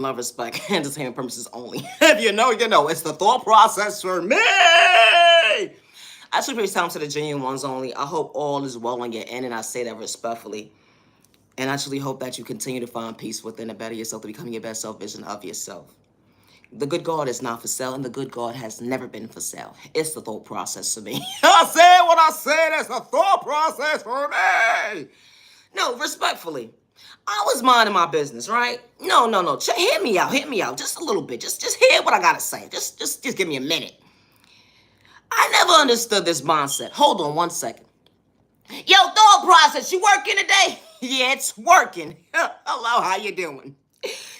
love, respect, entertainment purposes only. If you know, you know. It's the thought process for me. I should be time to the genuine ones only. I hope all is well on your end, and I say that respectfully. And I actually hope that you continue to find peace within and better yourself to becoming your best self vision of yourself. The good God is not for sale, and the good God has never been for sale. It's the thought process for me. I said what I said. It's the thought process for me. No, respectfully. I was minding my business, right? No. Hear me out. Hear me out. Just a little bit. Just hear what I gotta say. Just give me a minute. I never understood this mindset. Hold on 1 second. Yo, thought process. You working today? Yeah, it's working. Hello, how you doing?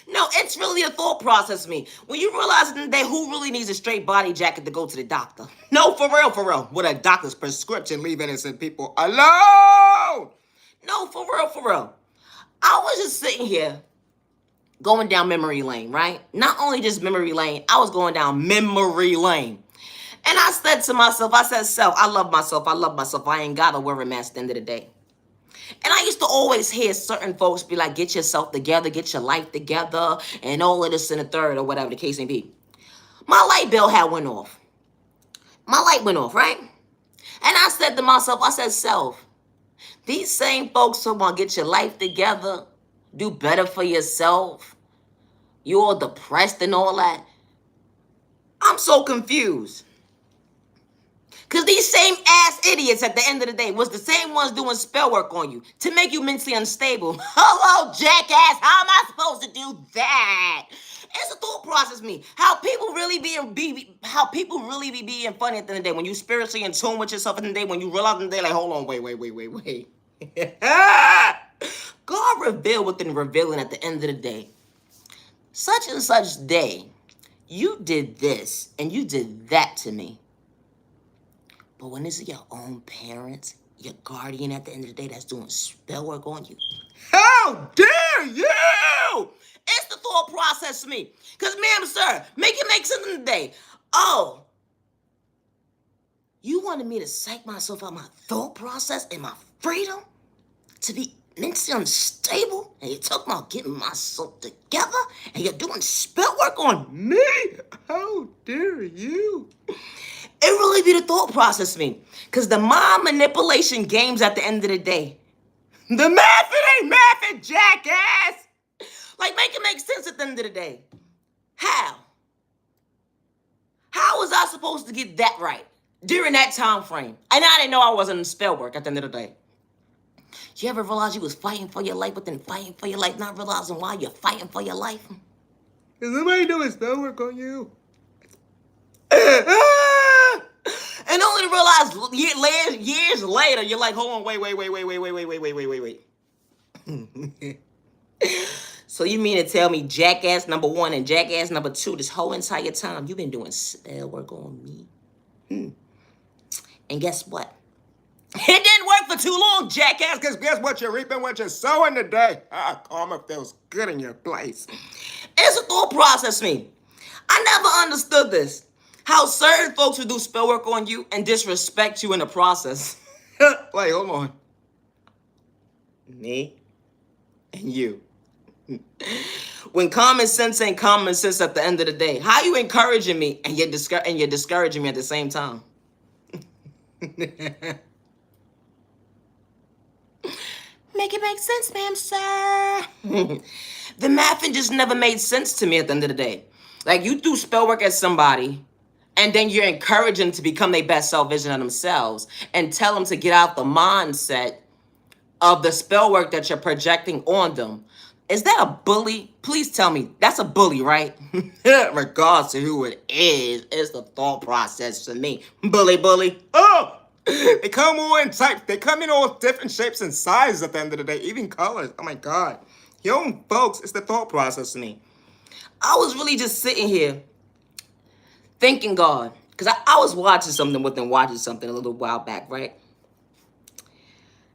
No, it's really a thought process, me. When you realize in the day who really needs a straight body jacket to go to the doctor? No, for real. With a doctor's prescription, leave innocent people alone. No, for real. I was just sitting here going down memory lane, right? Not only just memory lane, I was going down memory lane. And I said to myself, self, I love myself. I ain't got to wear a mask at the end of the day. And I used to always hear certain folks be like, get yourself together, get your life together, and all of this and the third, or whatever the case may be. My light bill had went off. My light went off, right? And I said to myself, self, these same folks who want to get your life together, do better for yourself, you all depressed and all that. I'm so confused. Because these same ass idiots at the end of the day was the same ones doing spell work on you to make you mentally unstable. Hello, jackass. How am I supposed to do that? It's a thought process, me. How people really be being funny at the end of the day when you spiritually in tune with yourself at the end of the day, when you realize in the day, like, hold on, wait. God revealed within revealing at the end of the day. Such and such day, you did this and you did that to me. But when it's your own parents, your guardian at the end of the day that's doing spell work on you, how dare you? It's the thought process for me. Because, ma'am, sir, make it make sense in the day. Oh, you wanted me to psych myself out my thought process and my freedom to be mentally unstable? And you talk about getting myself together? And you're doing spell work on me? How dare you? It really be the thought process me. Because the mind manipulation games at the end of the day. The math, it ain't mathing, jackass. Like, make it make sense at the end of the day. How? How was I supposed to get that right during that time frame? And I didn't know I wasn't in spell work at the end of the day. You ever realize you was fighting for your life, but then fighting for your life, not realizing why you're fighting for your life? Is somebody doing spell work on you? And only to realize years later, you're like, hold on, wait. So you mean to tell me jackass number 1 and jackass number 2, this whole entire time, you've been doing spell work on me? And guess what? It didn't work for too long, jackass, because guess what? You're reaping what you're sowing today. Karma feels good in your place. It's a thought process, me. I never understood this. How certain folks will do spell work on you and disrespect you in the process. Like, hold on. Me and you. When common sense ain't common sense at the end of the day, how you encouraging me and you're discouraging me at the same time? Make it make sense, ma'am, sir. The math just never made sense to me at the end of the day. Like, you do spell work at somebody, and then you're encouraging them to become their best self vision of themselves and tell them to get out the mindset of the spell work that you're projecting on them. Is that a bully? Please tell me. That's a bully, right? Regardless of who it is, it's the thought process for me. Bully. Oh! They come all in types. They come in all different shapes and sizes at the end of the day, even colors. Oh my God. Young folks, it's the thought process for me. I was really just sitting here thanking God. Because I was watching something a little while back, right?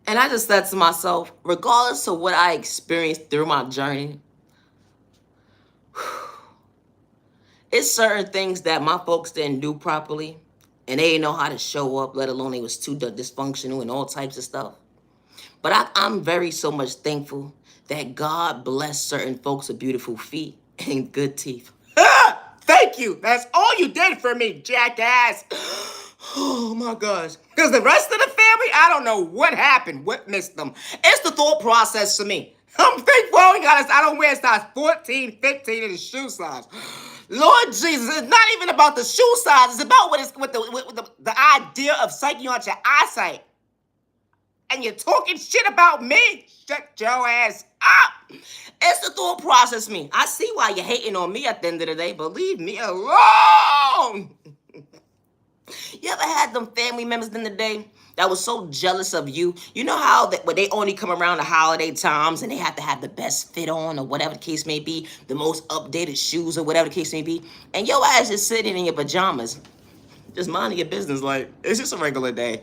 And I just said to myself, regardless of what I experienced through my journey, it's certain things that my folks didn't do properly. And they didn't know how to show up, let alone they was too dysfunctional and all types of stuff. But I'm very so much thankful that God blessed certain folks with beautiful feet and good teeth. Thank you. That's all you did for me, jackass. Oh my gosh. Because the rest of the family, I don't know what happened, what missed them. It's the thought process for me. I'm thankful I don't wear size 14, 15 in the shoe size. Lord Jesus, it's not even about the shoe size. It's about the idea of psyching out your eyesight. And you're talking shit about me. Shut your ass up. It's the thought process me. I see why you're hating on me at the end of the day, but leave me alone. You ever had them family members in the day that was so jealous of you? You know how when they only come around the holiday times and they have to have the best fit on or whatever the case may be, the most updated shoes or whatever the case may be, and your ass is sitting in your pajamas, just minding your business like it's just a regular day.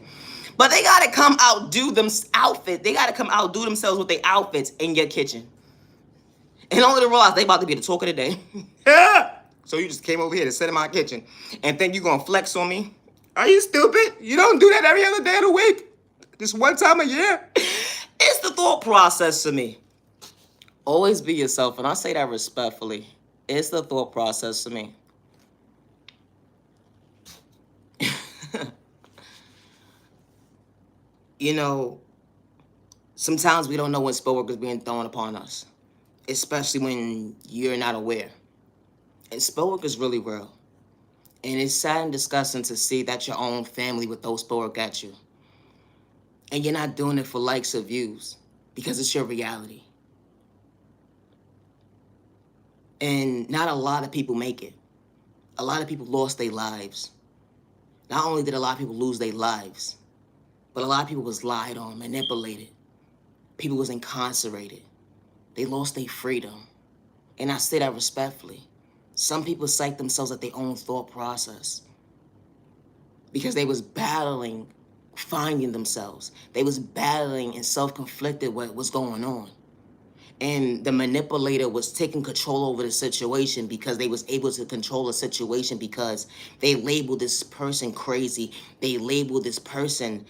But they gotta come outdo them outfit. They gotta come outdo themselves with their outfits in your kitchen. And only to realize they about to be the talk of the day. So you just came over here to sit in my kitchen and think you gonna flex on me? Are you stupid? You don't do that every other day of the week. Just one time a year. It's the thought process to me. Always be yourself, and I say that respectfully. It's the thought process to me. You know, sometimes we don't know when spell work is being thrown upon us, especially when you're not aware. And spell work is really real. And it's sad and disgusting to see that your own family would throw spell work at you. And you're not doing it for likes or views, because it's your reality. And not a lot of people make it. A lot of people lost their lives. Not only did a lot of people lose their lives, but a lot of people was lied on, manipulated. People was incarcerated. They lost their freedom. And I say that respectfully. Some people psych themselves at their own thought process because they was battling finding themselves. They was battling and self-conflicted what was going on. And the manipulator was taking control over the situation because they was able to control the situation because they labeled this person crazy. They labeled this person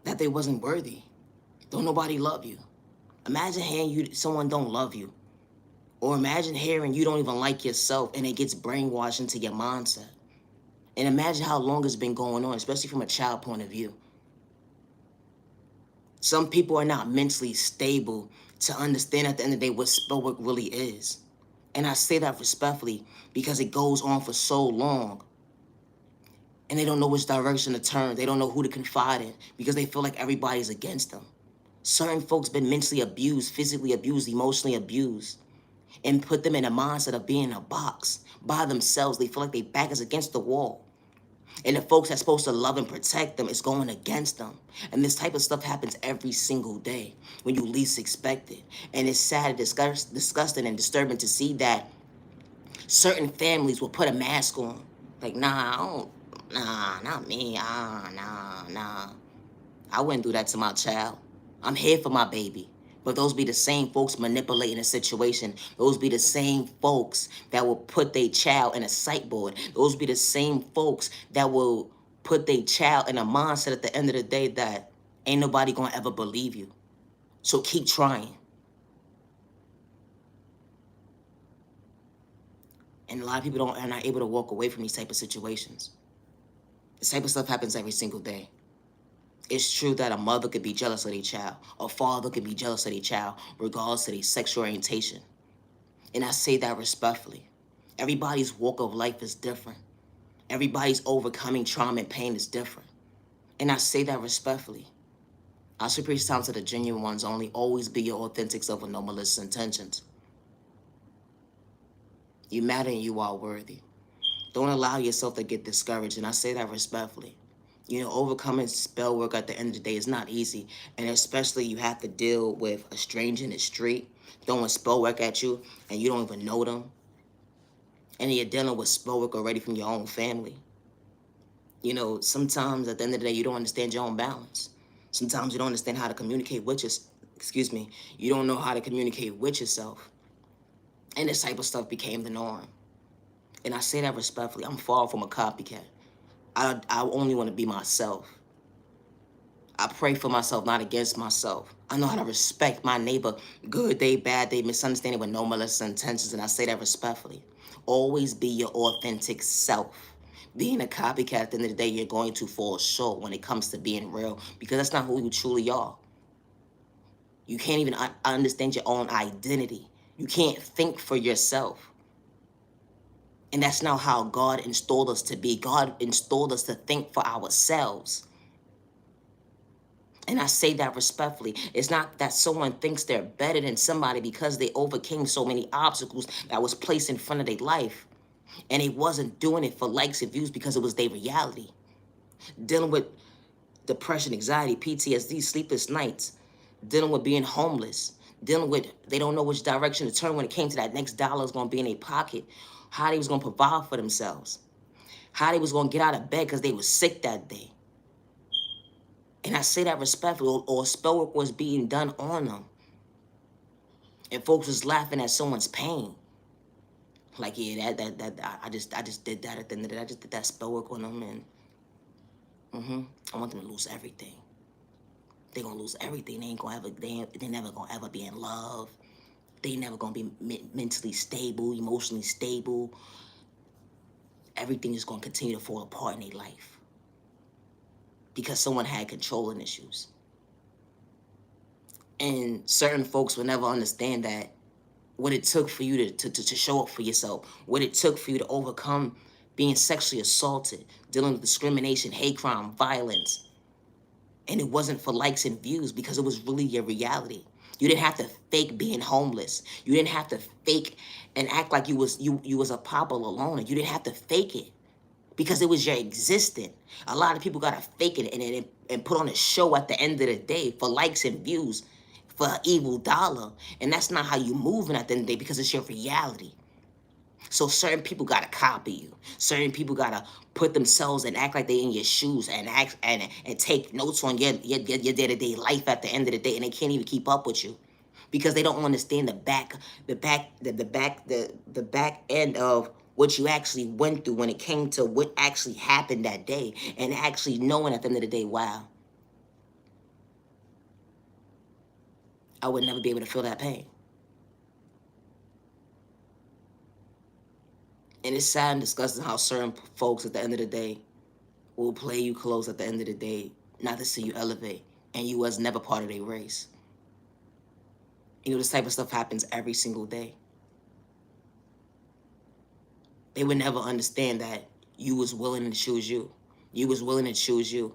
that they wasn't worthy. Don't nobody love you. Imagine hearing someone don't love you. Or imagine hearing you don't even like yourself and it gets brainwashed into your mindset. And imagine how long it's been going on, especially from a child point of view. Some people are not mentally stable to understand at the end of the day what spell work really is. And I say that respectfully because it goes on for so long. And they don't know which direction to turn. They don't know who to confide in because they feel like everybody's against them. Certain folks been mentally abused, physically abused, emotionally abused, and put them in a mindset of being in a box by themselves. They feel like their back is against the wall. And the folks that's supposed to love and protect them is going against them. And this type of stuff happens every single day when you least expect it. And it's sad, disgusting, and disturbing to see that certain families will put a mask on. Like, nah, not me. Nah. I wouldn't do that to my child. I'm here for my baby. But those be the same folks manipulating the situation. Those be the same folks that will put their child in a psych board. Those be the same folks that will put their child in a mindset at the end of the day that ain't nobody gonna ever believe you. So keep trying. And a lot of people are not able to walk away from these type of situations. This type of stuff happens every single day. It's true that a mother could be jealous of their child. A father could be jealous of their child, regardless of their sexual orientation. And I say that respectfully. Everybody's walk of life is different. Everybody's overcoming trauma and pain is different. And I say that respectfully. I should preach time to the genuine ones only. Always be your authentic self with no malicious intentions. You matter and you are worthy. Don't allow yourself to get discouraged. And I say that respectfully. You know, overcoming spell work at the end of the day is not easy. And especially you have to deal with a stranger in the street throwing spell work at you and you don't even know them. And you're dealing with spell work already from your own family. You know, sometimes at the end of the day, you don't understand your own balance. Sometimes you don't understand how to communicate with you don't know how to communicate with yourself. And this type of stuff became the norm. And I say that respectfully. I'm far from a copycat. I only want to be myself. I pray for myself, not against myself. I know how to respect my neighbor, good day, bad day, misunderstanding with no malicious intentions, and I say that respectfully. Always be your authentic self. Being a copycat at the end of the day, you're going to fall short when it comes to being real because that's not who you truly are. You can't even understand your own identity. You can't think for yourself. And that's not how God installed us to be. God installed us to think for ourselves. And I say that respectfully. It's not that someone thinks they're better than somebody because they overcame so many obstacles that was placed in front of their life. And they wasn't doing it for likes and views because it was their reality. Dealing with depression, anxiety, PTSD, sleepless nights, dealing with being homeless, dealing with they don't know which direction to turn when it came to that next dollar is going to be in their pocket, how they was going to provide for themselves, how they was going to get out of bed because they was sick that day. And I say that respectfully, or spell work was being done on them. And folks was laughing at someone's pain. Like, yeah, I just did that at the end of the day. I just did that spell work on them, and I want them to lose everything. They're gonna lose everything. They ain't gonna ever, they never gonna ever be in love. They never gonna be mentally stable, emotionally stable. Everything is gonna continue to fall apart in their life because someone had controlling issues. And certain folks will never understand that what it took for you to show up for yourself, what it took for you to overcome being sexually assaulted, dealing with discrimination, hate crime, violence. And it wasn't for likes and views because it was really your reality. You didn't have to fake being homeless. You didn't have to fake and act like you was a popular loner. You didn't have to fake it because it was your existence. A lot of people gotta fake it and put on a show at the end of the day for likes and views, for an evil dollar. And that's not how you moving at the end of the day because it's your reality. So certain people gotta copy you. Certain people gotta put themselves and act like they in your shoes and act and take notes on your day-to-day life at the end of the day, and they can't even keep up with you because they don't understand the back end of what you actually went through when it came to what actually happened that day, and actually knowing at the end of the day, wow, I would never be able to feel that pain. And it's sad and disgusting how certain folks at the end of the day will play you close at the end of the day, not to see you elevate, and you was never part of their race. You know, this type of stuff happens every single day. They would never understand that you was willing to choose you. You was willing to choose you.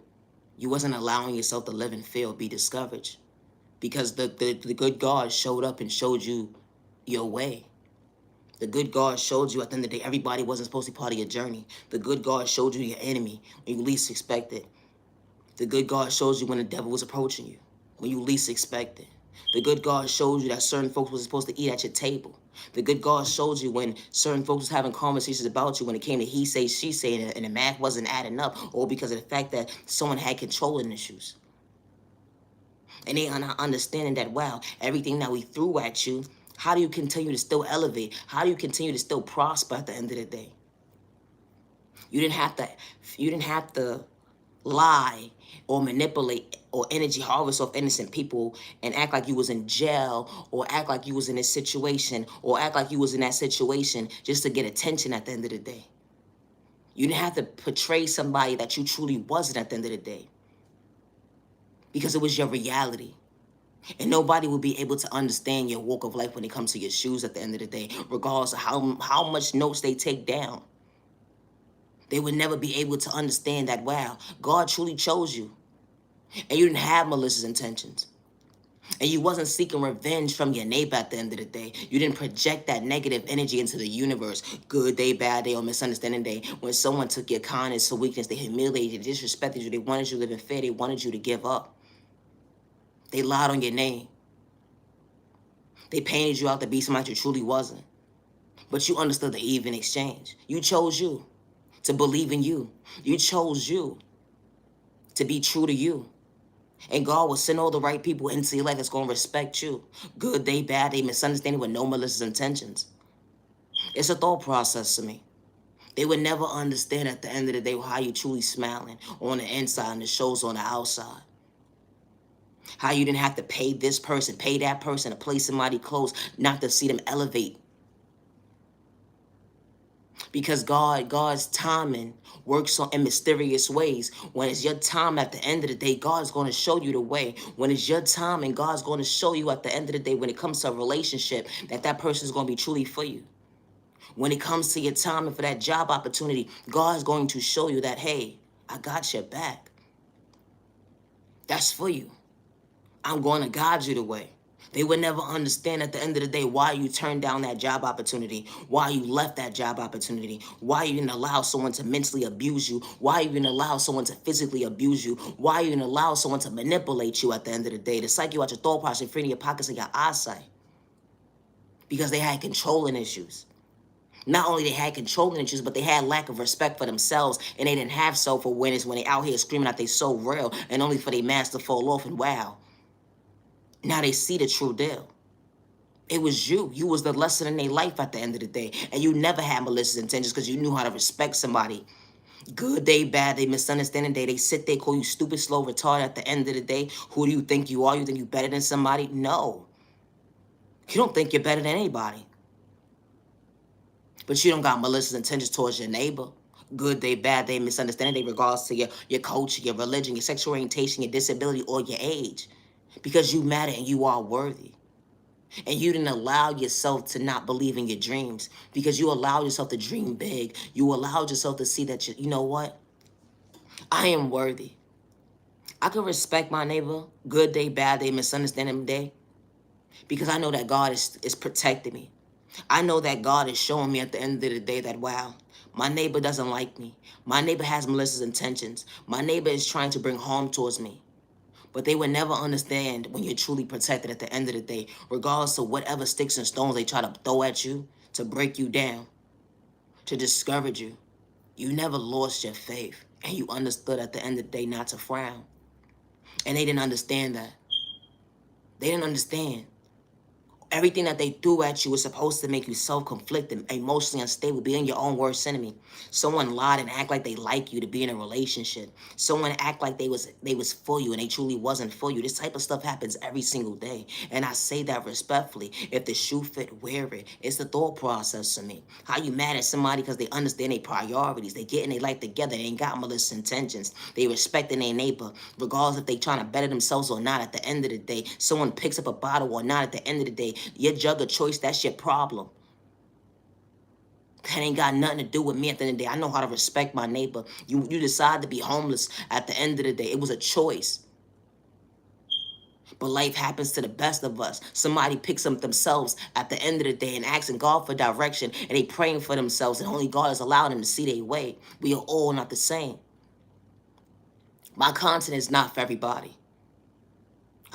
You wasn't allowing yourself to live and feel, be discouraged. Because the good God showed up and showed you your way. The good God showed you at the end of the day, everybody wasn't supposed to be part of your journey. The good God showed you your enemy when you least expected. The good God shows you when the devil was approaching you, when you least expected. The good God shows you that certain folks was supposed to eat at your table. The good God showed you when certain folks was having conversations about you when it came to he say, she say, and the math wasn't adding up, or because of the fact that someone had controlling issues. And they are not understanding that, wow, everything that we threw at you, how do you continue to still elevate? How do you continue to still prosper at the end of the day? You didn't have to lie or manipulate or energy harvest off innocent people and act like you was in jail or act like you was in this situation or act like you was in that situation just to get attention at the end of the day. You didn't have to portray somebody that you truly wasn't at the end of the day because it was your reality. And nobody will be able to understand your walk of life when it comes to your shoes at the end of the day, regardless of how much notes they take down. They would never be able to understand that, wow, God truly chose you. And you didn't have malicious intentions. And you wasn't seeking revenge from your neighbor at the end of the day. You didn't project that negative energy into the universe. Good day, bad day, or misunderstanding day. When someone took your kindness to weakness, they humiliated you, disrespected you, they wanted you to live in fear, they wanted you to give up. They lied on your name. They painted you out to be somebody you truly wasn't. But you understood the even exchange. You chose you to believe in you. You chose you to be true to you. And God will send all the right people into your life that's going to respect you. Good day, bad day, misunderstanding with no malicious intentions. It's a thought process to me. They would never understand at the end of the day how you truly smiling on the inside and the shows on the outside. How you didn't have to pay this person, pay that person to play somebody close, not to see them elevate. Because God's timing works in mysterious ways. When it's your time at the end of the day, God's going to show you the way. When it's your time and God's going to show you at the end of the day, when it comes to a relationship, that person is going to be truly for you. When it comes to your time and for that job opportunity, God's going to show you that, hey, I got your back. That's for you. I'm going to guide you the way. They would never understand at the end of the day why you turned down that job opportunity, why you left that job opportunity, why you didn't allow someone to mentally abuse you, why you didn't allow someone to physically abuse you, why you didn't allow someone to manipulate you at the end of the day, to psych you out your thought process, free your pockets and your eyesight. Because they had controlling issues. Not only they had controlling issues, but they had lack of respect for themselves, and they didn't have self-awareness when they out here screaming out they so real, and only for their mask to fall off, and wow. Now they see the true deal. It was you. You was the lesson in their life at the end of the day. And you never had malicious intentions because you knew how to respect somebody. Good day, bad day, misunderstanding day. They sit there, call you stupid, slow, retarded at the end of the day. Who do you think you are? You think you better than somebody? No. You don't think you're better than anybody. But you don't got malicious intentions towards your neighbor. Good day, bad day, misunderstanding day, regards to your culture, your religion, your sexual orientation, your disability, or your age. Because you matter and you are worthy. And you didn't allow yourself to not believe in your dreams because you allowed yourself to dream big. You allowed yourself to see that, you know what? I am worthy. I can respect my neighbor, good day, bad day, misunderstanding day, because I know that God is protecting me. I know that God is showing me at the end of the day that, wow, my neighbor doesn't like me. My neighbor has malicious intentions. My neighbor is trying to bring harm towards me. But they would never understand when you're truly protected at the end of the day, regardless of whatever sticks and stones they try to throw at you to break you down, to discourage you. You never lost your faith, and you understood at the end of the day not to frown. And they didn't understand that. They didn't understand. Everything that they threw at you was supposed to make you self-conflicted, emotionally unstable, being your own worst enemy. Someone lied and act like they like you to be in a relationship. Someone act like they was for you and they truly wasn't for you. This type of stuff happens every single day. And I say that respectfully. If the shoe fit, wear it. It's the thought process to me. How you mad at somebody because they understand their priorities. They getting their life together. They ain't got malicious intentions. They respecting their neighbor, regardless if they trying to better themselves or not. At the end of the day, someone picks up a bottle or not. At the end of the day, your jug of choice, that's your problem. That ain't got nothing to do with me at the end of the day. I know how to respect my neighbor. You decide to be homeless at the end of the day. It was a choice. But life happens to the best of us. Somebody picks up themselves at the end of the day and asking God for direction, and they praying for themselves, and only God has allowed them to see their way. We are all not the same. My content is not for everybody.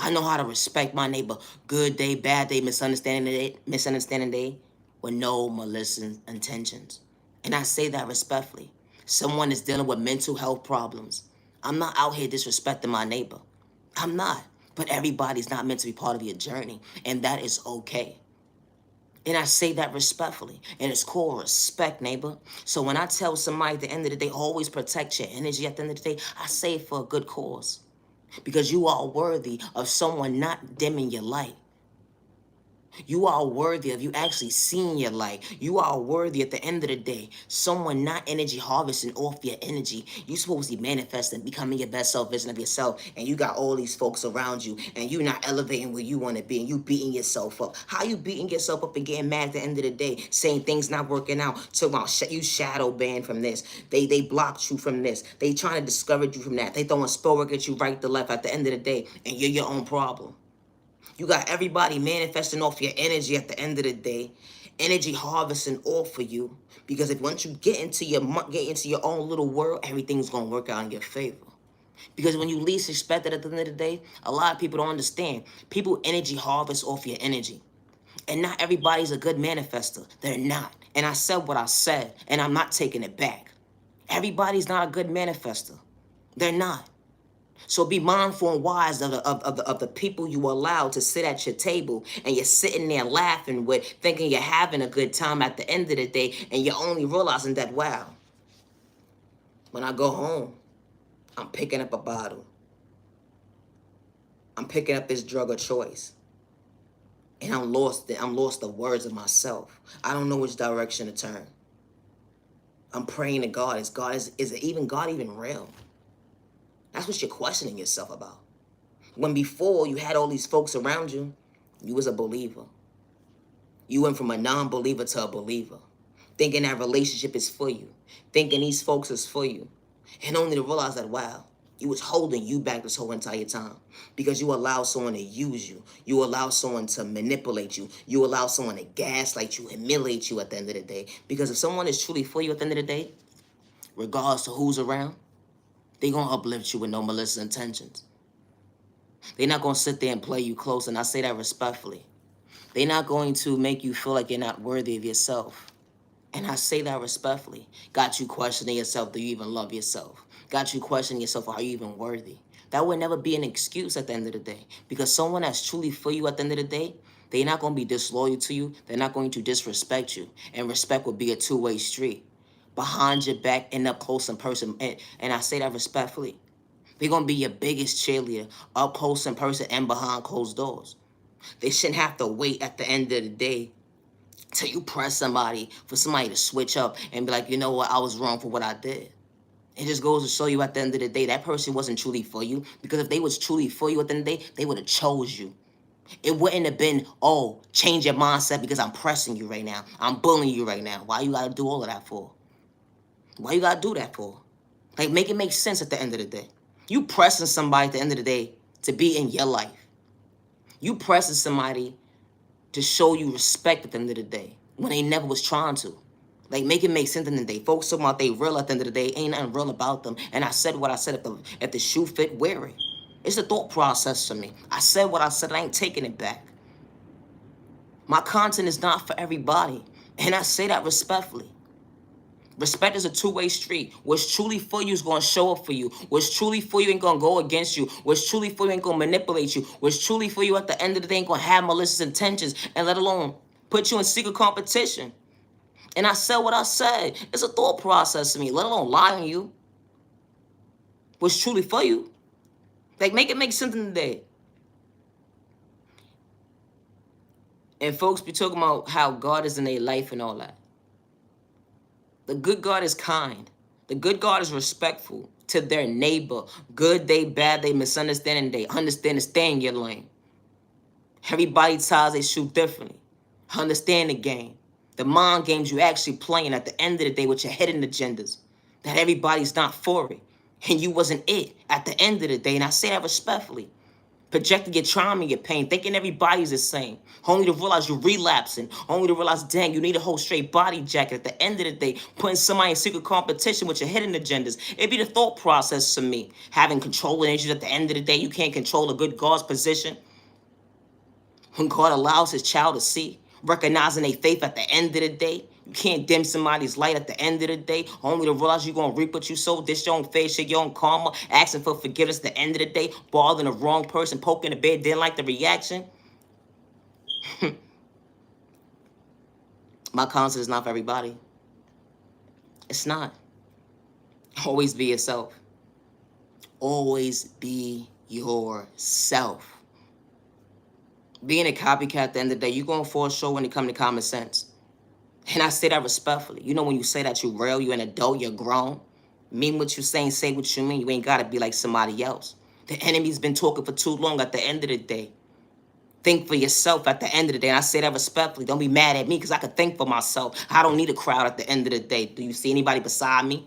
I know how to respect my neighbor. Good day, bad day, misunderstanding day, with no malicious intentions. And I say that respectfully. Someone is dealing with mental health problems. I'm not out here disrespecting my neighbor. I'm not. But everybody's not meant to be part of your journey, and that is okay. And I say that respectfully. And it's called respect, neighbor. So when I tell somebody at the end of the day, always protect your energy at the end of the day, I say it for a good cause. Because you are worthy of someone not dimming your light. You are worthy of you actually seeing your light. You are worthy at the end of the day. Someone not energy harvesting off your energy. You supposed to be manifesting, becoming your best self vision of yourself. And you got all these folks around you. And you not elevating where you want to be. And you beating yourself up. How you beating yourself up and getting mad at the end of the day? Saying things not working out. Talking about you shadow banned from this. They blocked you from this. They trying to discourage you from that. They throwing spell work at you right to left at the end of the day. And you're your own problem. You got everybody manifesting off your energy at the end of the day, energy harvesting off for you. Because if once you get into your own little world, everything's gonna work out in your favor. Because when you least expect it at the end of the day, a lot of people don't understand. People energy harvest off your energy. And not everybody's a good manifester. They're not. And I said what I said, and I'm not taking it back. Everybody's not a good manifester. They're not. So be mindful and wise of the people you allow to sit at your table, and you're sitting there laughing with, thinking you're having a good time at the end of the day, and you're only realizing that, wow, when I go home, I'm picking up a bottle. I'm picking up this drug of choice. And I'm lost. I'm lost the words of myself. I don't know which direction to turn. I'm praying to God. Is even God even real? That's what you're questioning yourself about. When before you had all these folks around you, you was a believer. You went from a non-believer to a believer, thinking that relationship is for you, thinking these folks is for you, and only to realize that, wow, you was holding you back this whole entire time because you allow someone to use you. You allow someone to manipulate you. You allow someone to gaslight you, humiliate you at the end of the day. Because if someone is truly for you at the end of the day, regardless of who's around, they're going to uplift you with no malicious intentions. They're not going to sit there and play you close, and I say that respectfully. They're not going to make you feel like you're not worthy of yourself. And I say that respectfully. Got you questioning yourself, do you even love yourself? Got you questioning yourself, are you even worthy? That would never be an excuse at the end of the day. Because someone that's truly for you at the end of the day, they're not going to be disloyal to you. They're not going to disrespect you. And respect will be a two-way street. Behind your back and up close in person. And I say that respectfully. They're going to be your biggest cheerleader, up close in person and behind closed doors. They shouldn't have to wait at the end of the day till you press somebody for somebody to switch up and be like, you know what, I was wrong for what I did. It just goes to show you at the end of the day, that person wasn't truly for you. Because if they was truly for you at the end of the day, they would have chose you. It wouldn't have been, oh, change your mindset because I'm pressing you right now. I'm bullying you right now. Why you got to do all of that for? Why you got to do that for? Like, make it make sense at the end of the day. You pressing somebody at the end of the day to be in your life. You pressing somebody to show you respect at the end of the day when they never was trying to. Like, make it make sense at the end of the day. Folks talking about they real at the end of the day. Ain't nothing real about them. And I said what I said. If the shoe fit, wear it. It's a thought process for me. I said what I said. I ain't taking it back. My content is not for everybody. And I say that respectfully. Respect is a two-way street. What's truly for you is going to show up for you. What's truly for you ain't going to go against you. What's truly for you ain't going to manipulate you. What's truly for you at the end of the day ain't going to have malicious intentions and let alone put you in secret competition. And I said what I said. It's a thought process to me, let alone lie on you. What's truly for you. Like, make it make sense in the day. And folks be talking about how God is in their life and all that. The good God is kind. The good God is respectful to their neighbor. Good, they bad, they misunderstanding, they understand and stay in your lane. Everybody ties they shoot differently. Understand the game. The mind games you actually playing at the end of the day with your hidden agendas. That everybody's not for it. And you wasn't it at the end of the day. And I say that respectfully. Projecting your trauma, your pain, thinking everybody's the same. Only to realize you're relapsing. Only to realize, dang, you need a whole straight body jacket. At the end of the day, putting somebody in secret competition with your hidden agendas. It'd be the thought process to me. Having controlling issues at the end of the day. You can't control a good God's position. When God allows his child to see, recognizing their faith at the end of the day. You can't dim somebody's light at the end of the day, only to realize you're going to reap what you sow. This your own faith, shit, your own karma, asking for forgiveness at the end of the day, bothering the wrong person, poking the bed, didn't like the reaction. My concept is not for everybody. It's not. Always be yourself. Always be yourself. Being a copycat at the end of the day, you're going to fall short when it comes to common sense. And I say that respectfully. You know when you say that you're real, you're an adult, you're grown. Mean what you're saying, say what you mean. You ain't got to be like somebody else. The enemy's been talking for too long at the end of the day. Think for yourself at the end of the day. And I say that respectfully. Don't be mad at me because I can think for myself. I don't need a crowd at the end of the day. Do you see anybody beside me?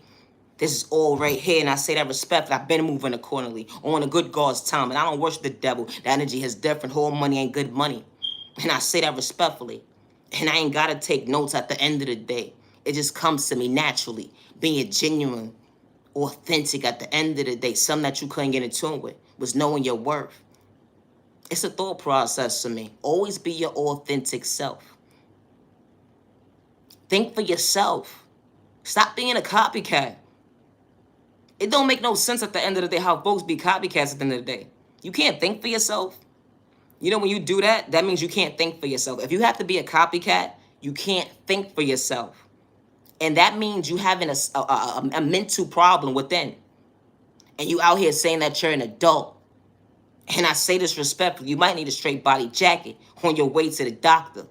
This is all right here, and I say that respectfully. I've been moving accordingly on a good God's time, and I don't worship the devil. The energy is different. Whole money ain't good money. And I say that respectfully. And I ain't got to take notes at the end of the day. It just comes to me naturally. Being genuine, authentic at the end of the day. Something that you couldn't get in tune with was knowing your worth. It's a thought process to me. Always be your authentic self. Think for yourself. Stop being a copycat. It don't make no sense at the end of the day how folks be copycats at the end of the day. You can't think for yourself. You know, when you do that, that means you can't think for yourself. If you have to be a copycat, you can't think for yourself. And that means you having a mental problem within. And you out here saying that you're an adult. And I say this respectfully. You might need a straight body jacket on your way to the doctor.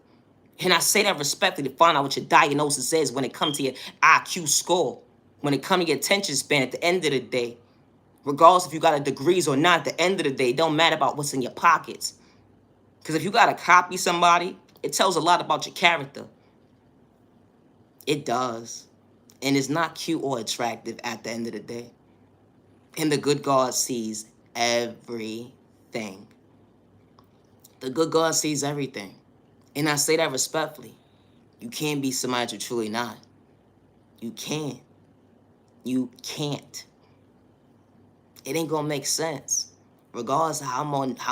And I say that respectfully to find out what your diagnosis is when it comes to your IQ score, when it comes to your attention span at the end of the day. Regardless if you got a degrees or not, at the end of the day, it don't matter about what's in your pockets. Because if you got to copy somebody, it tells a lot about your character. It does. And it's not cute or attractive at the end of the day. And the good God sees everything. The good God sees everything. And I say that respectfully. You can't be somebody you're truly not. You can't. You can't. It ain't gonna make sense. Regardless of how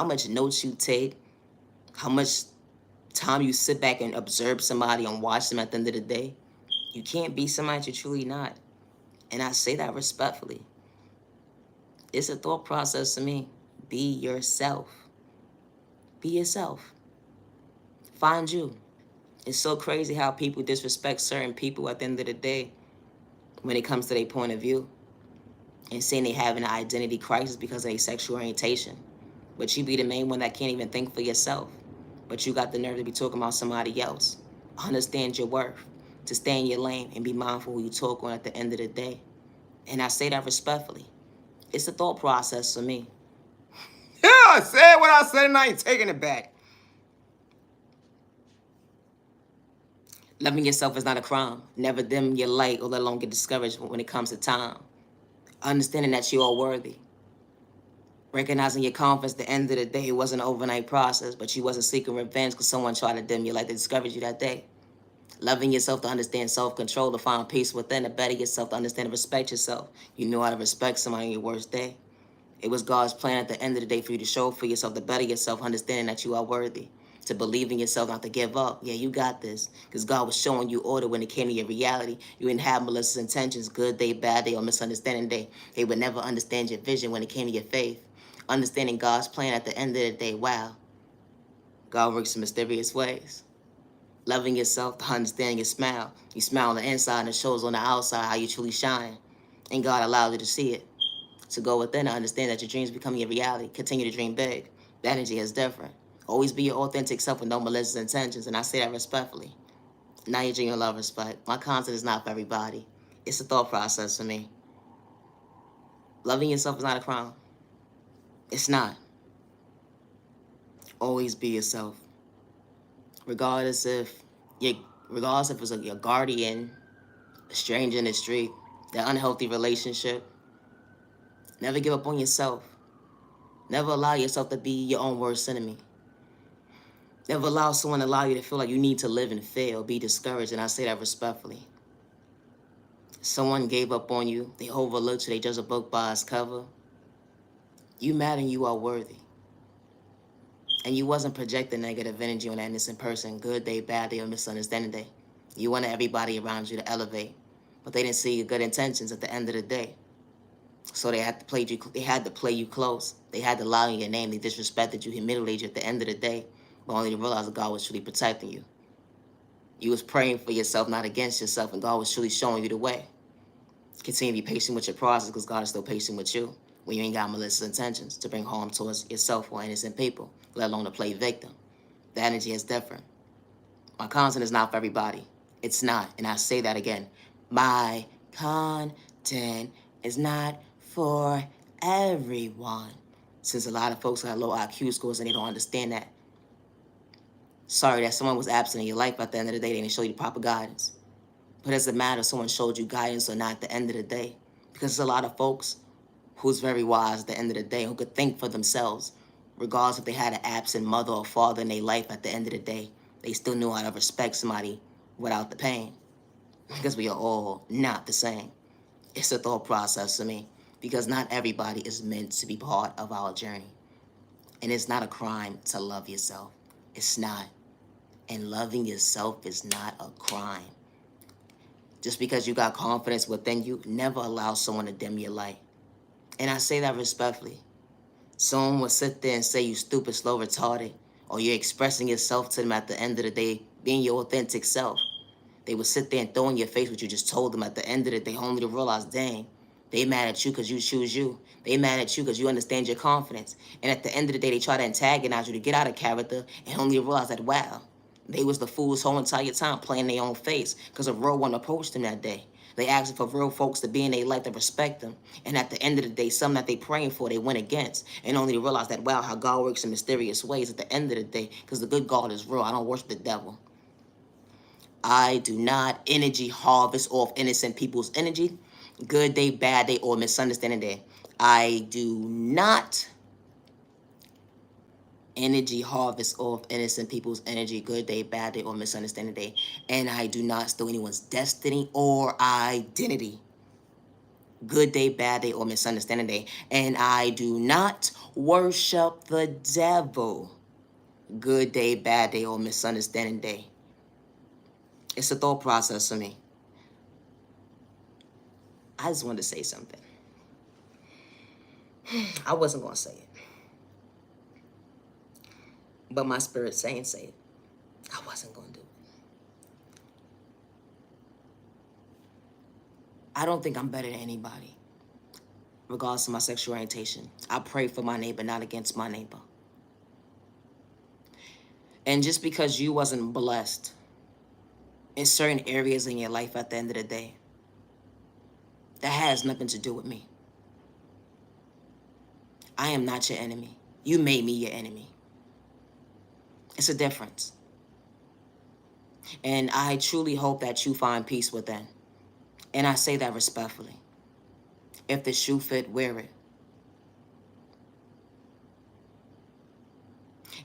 much notes you take, how much time you sit back and observe somebody and watch them at the end of the day, you can't be somebody you're truly not. And I say that respectfully. It's a thought process to me. Be yourself. Be yourself. Find you. It's so crazy how people disrespect certain people at the end of the day when it comes to their point of view and saying they have an identity crisis because of their sexual orientation. But you be the main one that can't even think for yourself. But you got the nerve to be talking about somebody else. Understand your worth, to stay in your lane and be mindful who you talk on at the end of the day. And I say that respectfully. It's a thought process for me. Yeah, I said what I said and I ain't taking it back. Loving yourself is not a crime. Never dim your light or let alone get discouraged when it comes to time. Understanding that you are worthy. Recognizing your confidence at the end of the day, it wasn't an overnight process, but you wasn't seeking revenge because someone tried to dim your light to discourage you that day. Loving yourself to understand self-control, to find peace within, to better yourself, to understand and respect yourself. You know how to respect somebody on your worst day. It was God's plan at the end of the day for you to show for yourself, to better yourself, understanding that you are worthy, to believe in yourself, not to give up. Yeah, you got this. Because God was showing you order when it came to your reality. You didn't have malicious intentions, good day, bad day, or misunderstanding day. They would never understand your vision when it came to your faith. Understanding God's plan at the end of the day, wow. God works in mysterious ways. Loving yourself, to understand your smile. You smile on the inside and it shows on the outside how you truly shine. And God allowed you to see it. To go within and understand that your dreams becoming your reality. Continue to dream big. The energy is different. Always be your authentic self with no malicious intentions, and I say that respectfully. Now you're dreaming love, respect. My content is not for everybody. It's a thought process for me. Loving yourself is not a crime. It's not. Always be yourself. Regardless if it's your guardian, a stranger in the street, that unhealthy relationship. Never give up on yourself. Never allow yourself to be your own worst enemy. Never allow someone to allow you to feel like you need to live and fail, be discouraged, and I say that respectfully. Someone gave up on you, they overlooked you, they judge a book by its cover. You mad and you are worthy. And you wasn't projecting negative energy on that innocent person, good day, bad day, or misunderstanding day. You wanted everybody around you to elevate, but they didn't see your good intentions at the end of the day. So they had to play you close. They had to lie in your name. They disrespected you, humiliated you at the end of the day, but only to realize that God was truly protecting you. You was praying for yourself, not against yourself, and God was truly showing you the way. Continue to be patient with your process because God is still patient with you when you ain't got malicious intentions to bring harm towards yourself or innocent people, let alone to play victim. The energy is different. My content is not for everybody. It's not, and I say that again. My content is not for everyone. Since a lot of folks got low IQ scores and they don't understand that. Sorry that someone was absent in your life, but at the end of the day, they didn't show you the proper guidance. But it doesn't matter if someone showed you guidance or not at the end of the day. Because there's a lot of folks who's very wise at the end of the day, who could think for themselves, regardless if they had an absent mother or father in their life at the end of the day. They still knew how to respect somebody without the pain. Because we are all not the same. It's a thought process to me. Because not everybody is meant to be part of our journey. And it's not a crime to love yourself. It's not. And loving yourself is not a crime. Just because you got confidence within you, never allow someone to dim your light. And I say that respectfully. Someone will sit there and say you stupid, slow, retarded, or you're expressing yourself to them at the end of the day, being your authentic self. They will sit there and throw in your face what you just told them at the end of the day, only to realize, dang, They mad at you because you choose you. They mad at you because you understand your confidence. And at the end of the day, they try to antagonize you to get out of character and only realize that, wow, they was the fools whole entire time playing their own face because a real one approached them that day. They asked for real folks to be in their life to respect them. And at the end of the day, something that they praying for, they went against. And only to realize that, wow, how God works in mysterious ways at the end of the day, because the good God is real. I don't worship the devil. I do not energy harvest off innocent people's energy. Good day, bad day, or misunderstanding day. I do not energy harvest off innocent people's energy. Good day, bad day, or misunderstanding day. And I do not steal anyone's destiny or identity. Good day, bad day, or misunderstanding day. And I do not worship the devil. Good day, bad day, or misunderstanding day. It's a thought process for me. I just wanted to say something. I wasn't going to say it. But my spirit's saying say it. I wasn't going to do it. I don't think I'm better than anybody, regardless of my sexual orientation. I pray for my neighbor, not against my neighbor. And just because you wasn't blessed in certain areas in your life at the end of the day, that has nothing to do with me. I am not your enemy. You made me your enemy. It's a difference. And I truly hope that you find peace within. And I say that respectfully. If the shoe fit, wear it.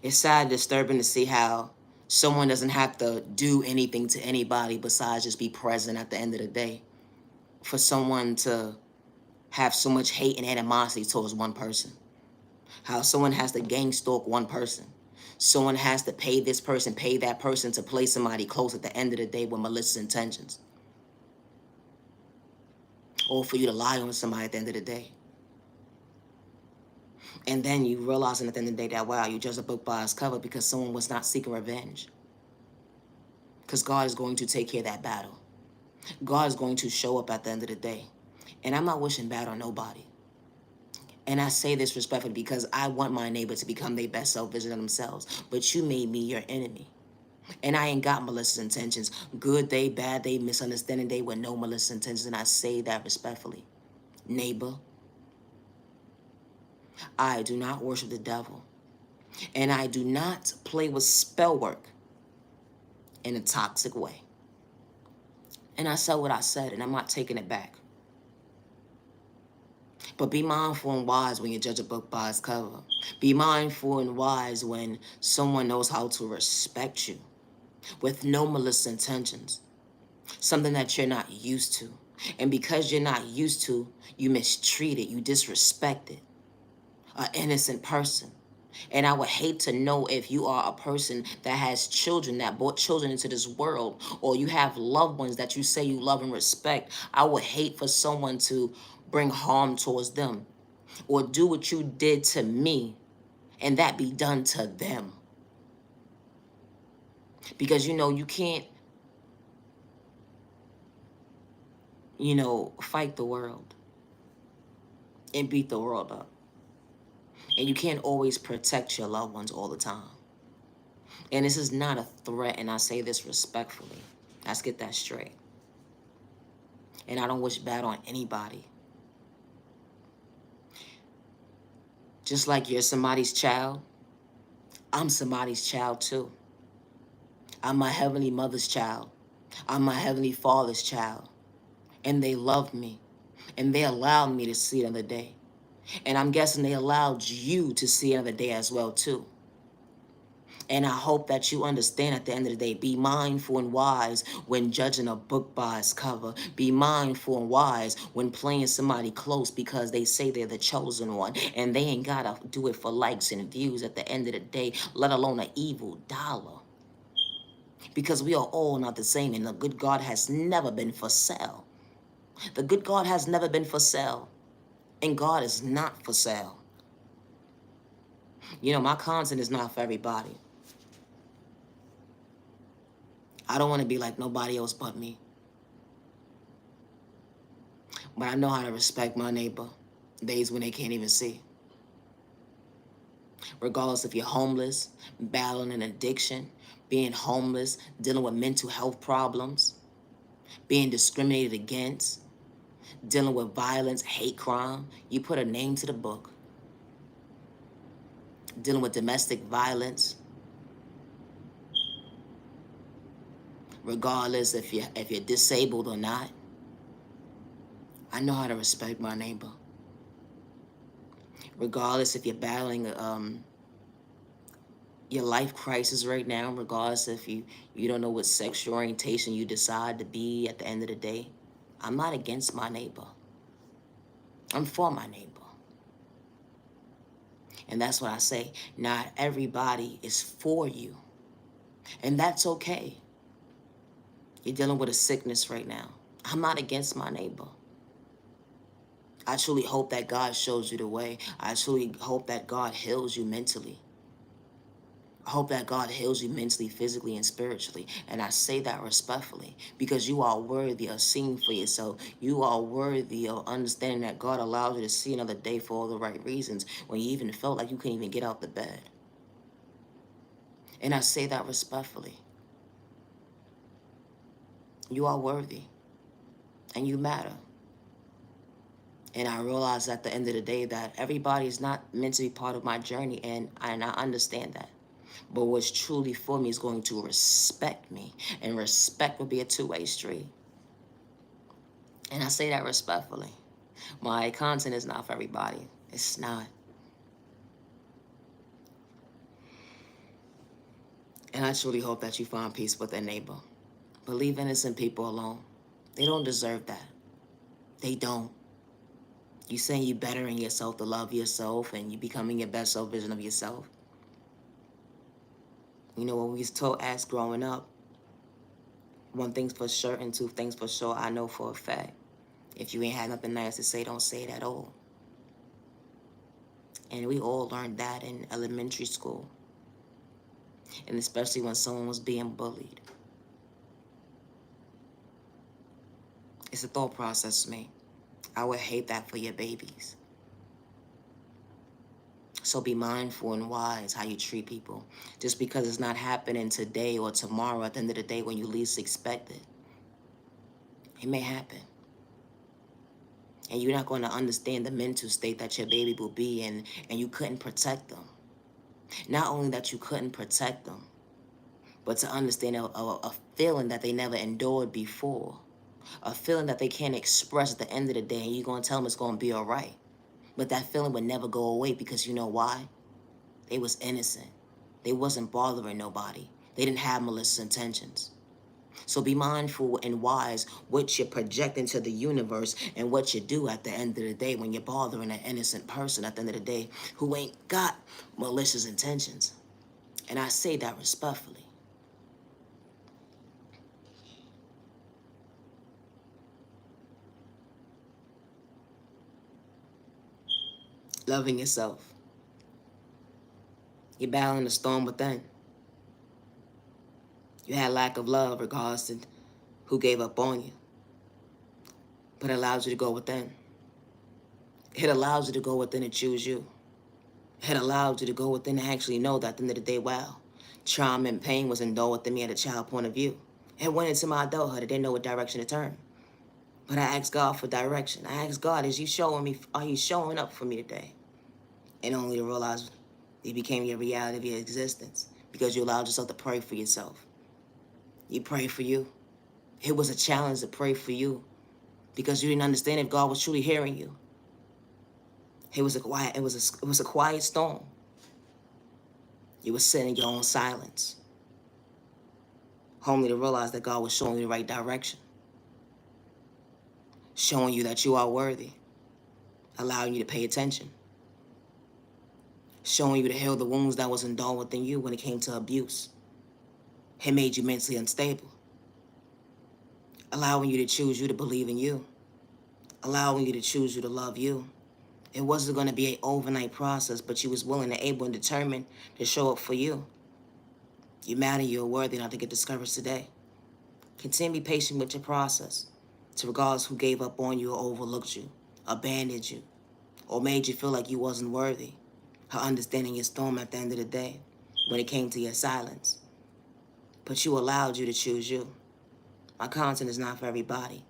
It's sad and disturbing to see how someone doesn't have to do anything to anybody besides just be present at the end of the day. For someone to have so much hate and animosity towards one person. How someone has to gang stalk one person. Someone has to pay this person, pay that person to play somebody close at the end of the day with malicious intentions. Or for you to lie on somebody at the end of the day. And then you realizing at the end of the day that, wow, you judge a book by its cover because someone was not seeking revenge. Because God is going to take care of that battle. God is going to show up at the end of the day. And I'm not wishing bad on nobody. And I say this respectfully because I want my neighbor to become their best self vision of themselves. But you made me your enemy. And I ain't got malicious intentions. Good day, bad day, misunderstanding day with no malicious intentions. And I say that respectfully. Neighbor, I do not worship the devil. And I do not play with spell work in a toxic way. And I said what I said, and I'm not taking it back. But be mindful and wise when you judge a book by its cover. Be mindful and wise when someone knows how to respect you with no malicious intentions. Something that you're not used to. And because you're not used to, you mistreat it, you disrespect it. An innocent person. And I would hate to know if you are a person that has children, that brought children into this world, or you have loved ones that you say you love and respect. I would hate for someone to bring harm towards them or do what you did to me and that be done to them. Because, you can't, fight the world and beat the world up. And you can't always protect your loved ones all the time. And this is not a threat, and I say this respectfully. Let's get that straight. And I don't wish bad on anybody. Just like you're somebody's child, I'm somebody's child too. I'm my Heavenly Mother's child. I'm my Heavenly Father's child. And they loved me. And they allowed me to see another day. And I'm guessing they allowed you to see another day as well too. And I hope that you understand at the end of the day, be mindful and wise when judging a book by its cover. Be mindful and wise when playing somebody close because they say they're the chosen one. And they ain't got to do it for likes and views at the end of the day, let alone an evil dollar. Because we are all not the same, and the good God has never been for sale. The good God has never been for sale. And God is not for sale. My content is not for everybody. I don't want to be like nobody else but me. But I know how to respect my neighbor. Days when they can't even see. Regardless if you're homeless, battling an addiction, being homeless, dealing with mental health problems, being discriminated against, dealing with violence, hate crime, you put a name to the book. Dealing with domestic violence, regardless if you're disabled or not, I know how to respect my neighbor. Regardless if you're battling your life crisis right now, regardless if you don't know what sexual orientation you decide to be at the end of the day, I'm not against my neighbor. I'm for my neighbor. And that's what I say. Not everybody is for you. And that's okay. You're dealing with a sickness right now. I'm not against my neighbor. I truly hope that God shows you the way. I truly hope that God heals you mentally. I hope that God heals you mentally, physically, and spiritually. And I say that respectfully because you are worthy of seeing for yourself. You are worthy of understanding that God allows you to see another day for all the right reasons when you even felt like you couldn't even get out the bed. And I say that respectfully. You are worthy and you matter. And I realize at the end of the day that everybody is not meant to be part of my journey, and I understand that. But what's truly for me is going to respect me, and respect will be a two-way street. And I say that respectfully. My content is not for everybody. It's not. And I truly hope that you find peace with their neighbor. But leave innocent people alone. They don't deserve that. They don't. You saying you bettering yourself to love yourself and you becoming your best self vision of yourself. You know what we was told as growing up? One thing's for sure and two things for sure. I know for a fact. If you ain't had nothing nice to say, don't say it at all. And we all learned that in elementary school. And especially when someone was being bullied. It's a thought process to me. I would hate that for your babies. So be mindful and wise how you treat people. Just because it's not happening today or tomorrow, at the end of the day when you least expect it, it may happen. And you're not going to understand the mental state that your baby will be in, and you couldn't protect them. Not only that you couldn't protect them, but to understand a feeling that they never endured before. A feeling that they can't express at the end of the day, and you're going to tell them it's going to be all right. But that feeling would never go away because you know why? They was innocent. They wasn't bothering nobody. They didn't have malicious intentions. So be mindful and wise what you project into the universe and what you do at the end of the day when you're bothering an innocent person at the end of the day who ain't got malicious intentions. And I say that respectfully. Loving yourself. You're battling the storm within. You had lack of love regardless to who gave up on you. But it allows you to go within. It allows you to go within and choose you. It allows you to go within and actually know that at the end of the day, wow, trauma and pain was endured within me at a child point of view. It went into my adulthood. I didn't know what direction to turn. But I asked God for direction. I asked God, is you showing me, are you showing up for me today? And only to realize it became your reality of your existence because you allowed yourself to pray for yourself. You prayed for you. It was a challenge to pray for you because you didn't understand if God was truly hearing you. It was a quiet storm. You were sitting in your own silence, only to realize that God was showing you the right direction, showing you that you are worthy, allowing you to pay attention, showing you to heal the wounds that was endured within you when it came to abuse. It made you mentally unstable, allowing you to choose you to believe in you, allowing you to choose you to love you. It wasn't going to be an overnight process, but you was willing and able and determined to show up for you. You matter, you're worthy not to get discouraged today. Continue to be patient with your process. To regardless who gave up on you or overlooked you, abandoned you, or made you feel like you wasn't worthy. Her understanding your storm at the end of the day, when it came to your silence. But you allowed you to choose you. My content is not for everybody.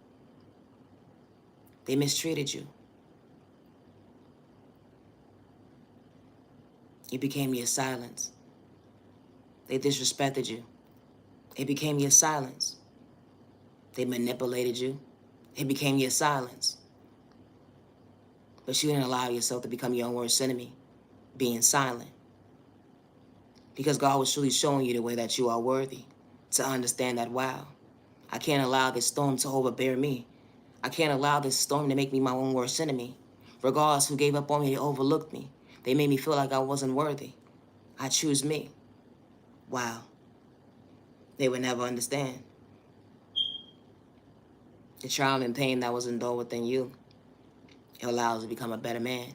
They mistreated you. You became your silence. They disrespected you. It became your silence. They manipulated you. It became your silence. But you didn't allow yourself to become your own worst enemy, being silent. Because God was truly showing you the way that you are worthy to understand that, wow, I can't allow this storm to overbear me. I can't allow this storm to make me my own worst enemy. Regardless who gave up on me, they overlooked me. They made me feel like I wasn't worthy. I choose me. Wow. They would never understand. The trial and pain that was endured within you, it allows you to become a better man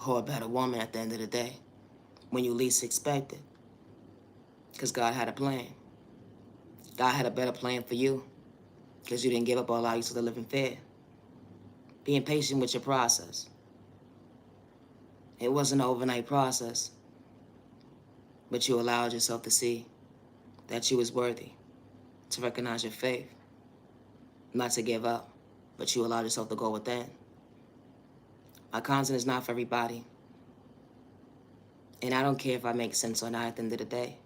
or a better woman at the end of the day when you least expect it. Because God had a plan. God had a better plan for you because you didn't give up or allow yourself to live in fear. Being patient with your process. It wasn't an overnight process, but you allowed yourself to see that you was worthy, to recognize your faith, not to give up, but you allowed yourself to go within. My content is not for everybody. And I don't care if I make sense or not at the end of the day,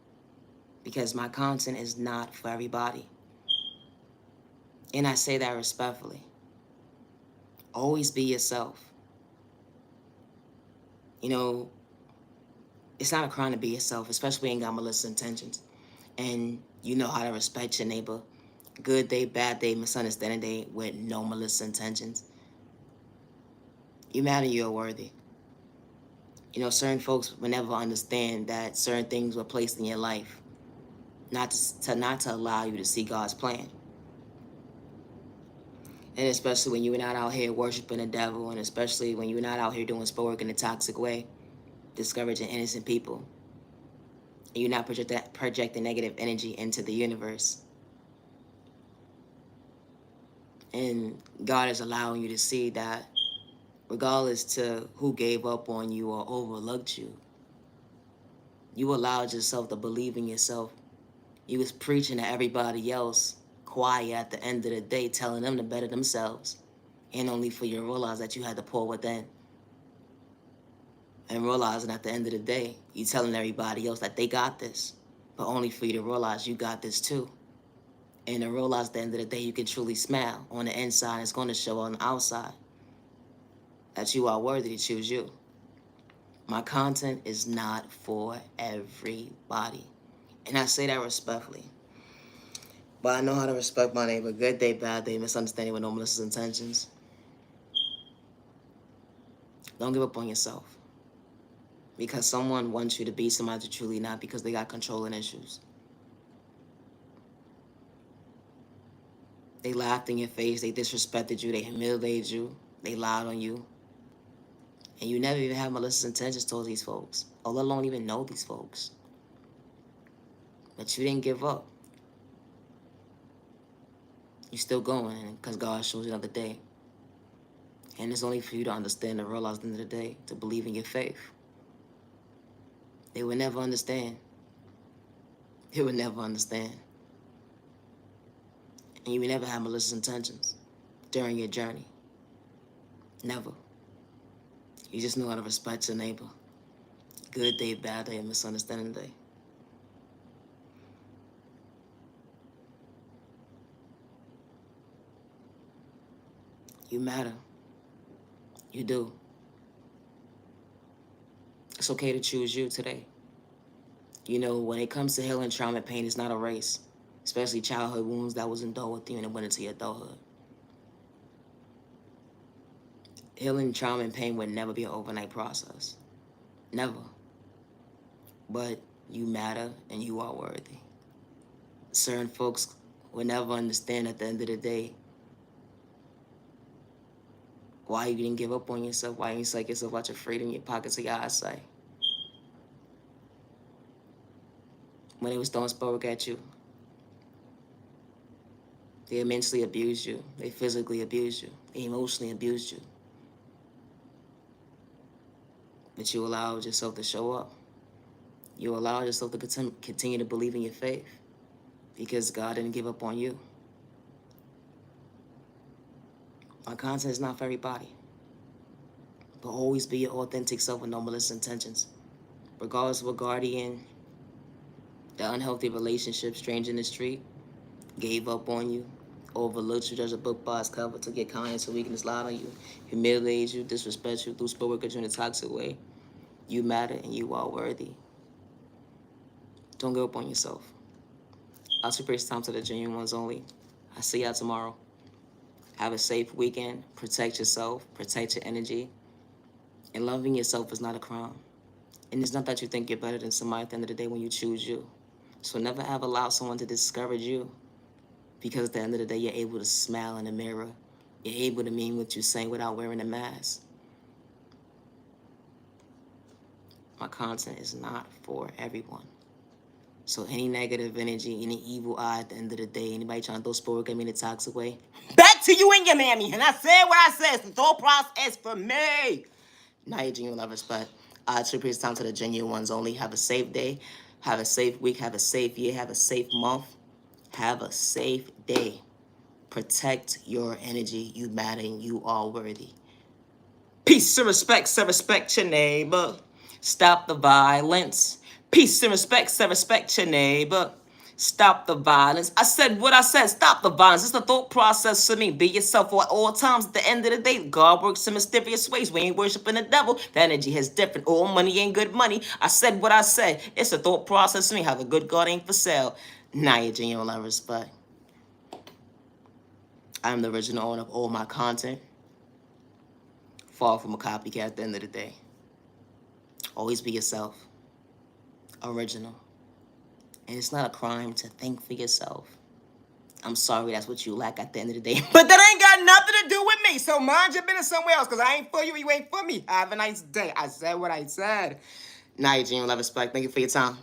because my content is not for everybody. And I say that respectfully. Always be yourself. You know, it's not a crime to be yourself, especially when you ain't got malicious intentions. And you know how to respect your neighbor. Good day, bad day, misunderstanding day with no malicious intentions. You matter, you're worthy. You know, certain folks will never understand that certain things were placed in your life not to allow you to see God's plan. And especially when you're not out here worshiping the devil, and especially when you're not out here doing sport work in a toxic way, discouraging innocent people. And you're not projecting negative energy into the universe. And God is allowing you to see that regardless to who gave up on you or overlooked you, you allowed yourself to believe in yourself. You was preaching to everybody else, quiet at the end of the day, telling them to better themselves. And only for you to realize that you had to pour within. And realizing at the end of the day, you telling everybody else that they got this, but only for you to realize you got this too. And to realize at the end of the day, you can truly smile on the inside, and it's going to show on the outside that you are worthy to choose you. My content is not for everybody. And I say that respectfully. But I know how to respect my neighbor. Good day, bad day, misunderstanding with no malicious intentions. Don't give up on yourself. Because someone wants you to be somebody you're truly not because they got controlling issues. They laughed in your face, they disrespected you, they humiliated you, they lied on you. And you never even have malicious intentions towards these folks, or let alone even know these folks. But you didn't give up. You're still going because God shows you another day. And it's only for you to understand and realize at the end of the day, to believe in your faith. They would never understand. They would never understand. And you would never have malicious intentions during your journey. Never. You just know how to respect your neighbor. Good day, bad day, misunderstanding day. You matter. You do. It's okay to choose you today. You know, when it comes to healing trauma and pain, it's not a race. Especially childhood wounds that was endured with you and it went into your adulthood. Healing trauma and pain would never be an overnight process. Never. But you matter and you are worthy. Certain folks will never understand at the end of the day why you didn't give up on yourself, why you didn't psych yourself out your freedom, your pockets, of your eyesight. When they was throwing sport work at you. They mentally abused you. They physically abused you. They emotionally abused you. But you allowed yourself to show up. You allowed yourself to continue to believe in your faith because God didn't give up on you. My content is not for everybody. But always be your authentic self with no malicious intentions. Regardless of what guardian, the unhealthy relationship, stranger in the street, gave up on you, overlooked you, judge a book by its cover, took your kindness or weakness, lied on you, humiliated you, disrespect you, threw spell work at you in a toxic way. You matter and you are worthy. Don't give up on yourself. I'll super time to the genuine ones only. I'll see y'all tomorrow. Have a safe weekend. Protect yourself. Protect your energy. And loving yourself is not a crime. And it's not that you think you're better than somebody at the end of the day when you choose you. So never ever allow someone to discourage you. Because at the end of the day, you're able to smile in the mirror. You're able to mean what you're saying without wearing a mask. My content is not for everyone. So any negative energy, any evil eye at the end of the day, anybody trying to throw sport at me in a toxic way, back to you and your mammy. And I said what I said. It's the thought process for me. Not your genuine lovers, but it's time to the genuine ones only. Have a safe day. Have a safe week. Have a safe year. Have a safe month. Have a safe day. Protect your energy. You matter and you are worthy. Peace and respect. So respect your neighbor. Stop the violence. Peace and respect. So respect your neighbor. Stop the violence. I said what I said. Stop the violence. It's the thought process for me. Be yourself at all times. At the end of the day, God works in mysterious ways. We ain't worshiping the devil. The energy is different. All money ain't good money. I said what I said. It's a thought process for me. Have a good God ain't for sale. Now your genuine lovers, but I'm the original owner of all my content. Far from a copycat at the end of the day. Always be yourself. Original. And it's not a crime to think for yourself. I'm sorry that's what you lack at the end of the day. But that ain't got nothing to do with me. So mind your business somewhere else. Because I ain't for you, you ain't for me. Have a nice day. I said what I said. Now, your genuine love, respect. Thank you for your time.